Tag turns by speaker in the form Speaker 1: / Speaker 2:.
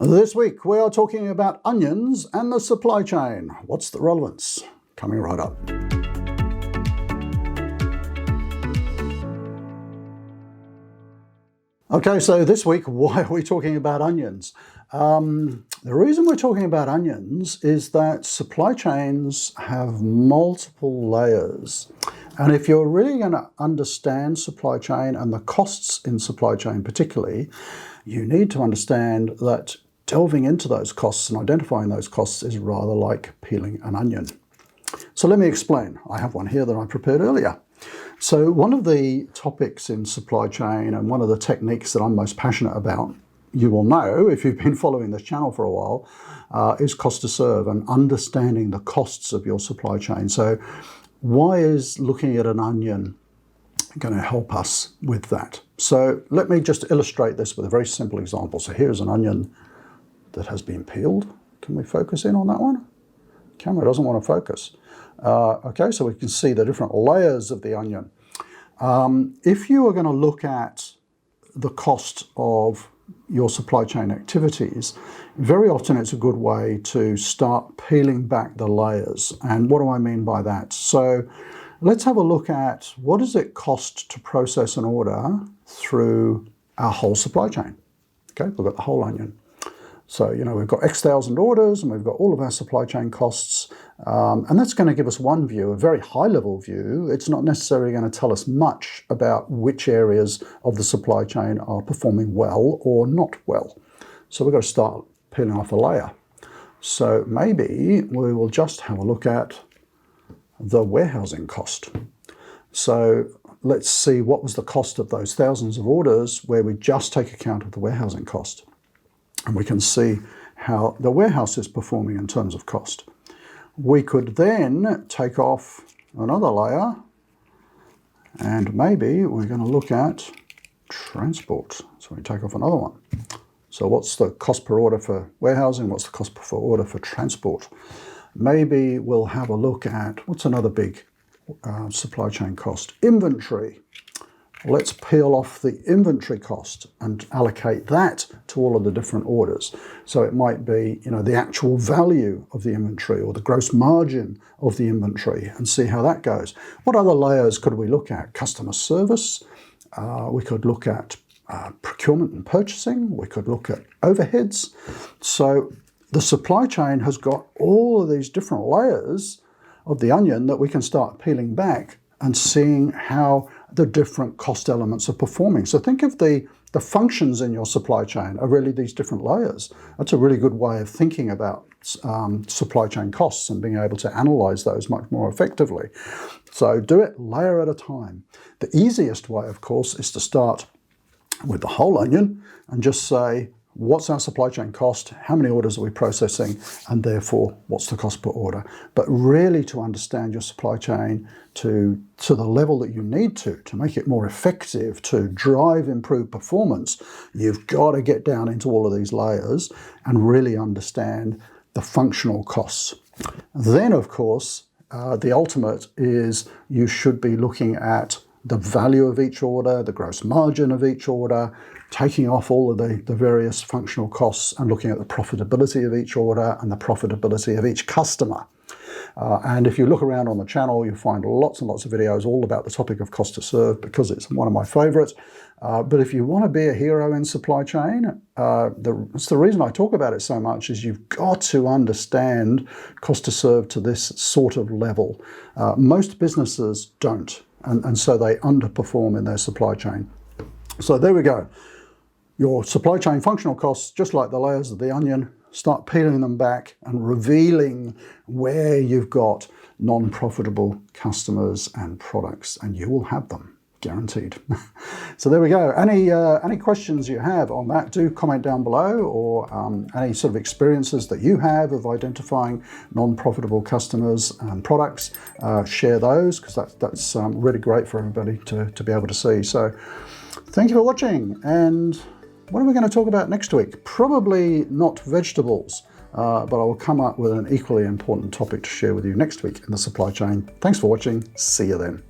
Speaker 1: This week we are talking about onions and the supply chain. What's the relevance? Coming right up. Okay, so this week, why are we talking about onions? The reason we're talking about onions is that supply chains have multiple layers. And if you're really going to understand supply chain and the costs in supply chain particularly, you need to understand that delving into those costs and identifying those costs is rather like peeling an onion. So let me explain. I have one here that I prepared earlier. So one of the topics in supply chain and one of the techniques that I'm most passionate about, you will know if you've been following this channel for a while, is cost to serve and understanding the costs of your supply chain. So why is looking at an onion going to help us with that? So let me just illustrate this with a very simple example. So here's an onion that has been peeled. Can we focus in on that one? Camera doesn't want to focus. Okay, so we can see the different layers of the onion. If you are going to look at the cost of your supply chain activities, very often it's a good way to start peeling back the layers. And what do I mean by that? So let's have a look at what does it cost to process an order through our whole supply chain. Okay, we've got the whole onion. So, we've got X thousand orders and we've got all of our supply chain costs. And that's going to give us one view, a very high level view. It's not necessarily going to tell us much about which areas of the supply chain are performing well or not well. So we've got to start peeling off a layer. So maybe we will just have a look at the warehousing cost. So let's see what was the cost of those thousands of orders where we just take account of the warehousing cost. And we can see how the warehouse is performing in terms of cost. We could then take off another layer and maybe we're going to look at transport. So we take off another one. So what's the cost per order for warehousing? What's the cost per order for transport? Maybe we'll have a look at what's another big supply chain cost? Inventory. Let's peel off the inventory cost and allocate that to all of the different orders. So it might be, the actual value of the inventory or the gross margin of the inventory and see how that goes. What other layers could we look at? Customer service. We could look at procurement and purchasing. We could look at overheads. So the supply chain has got all of these different layers of the onion that we can start peeling back and seeing how the different cost elements are performing. So think of the functions in your supply chain are really these different layers. That's a really good way of thinking about supply chain costs and being able to analyze those much more effectively. So do it layer at a time. The easiest way, of course, is to start with the whole onion and just say, what's our supply chain cost? How many orders are we processing? And therefore, what's the cost per order? But really to understand your supply chain to the level that you need to make it more effective, to drive improved performance, you've got to get down into all of these layers and really understand the functional costs. Then, of course, the ultimate is you should be looking at the value of each order, the gross margin of each order, taking off all of the various functional costs and looking at the profitability of each order and the profitability of each customer. And if you look around on the channel, you'll find lots and lots of videos all about the topic of cost to serve because it's one of my favorites. But if you want to be a hero in supply chain, it's the reason I talk about it so much is you've got to understand cost to serve to this sort of level. Most businesses don't, and so they underperform in their supply chain. So there we go. Your supply chain functional costs, just like the layers of the onion, start peeling them back and revealing where you've got non-profitable customers and products, and you will have them, guaranteed. So there we go. Any questions you have on that, do comment down below, or any sort of experiences that you have of identifying non-profitable customers and products, share those, because that's really great for everybody to be able to see. So thank you for watching, and what are we going to talk about next week? Probably not vegetables, but I will come up with an equally important topic to share with you next week in the supply chain. Thanks for watching. See you then.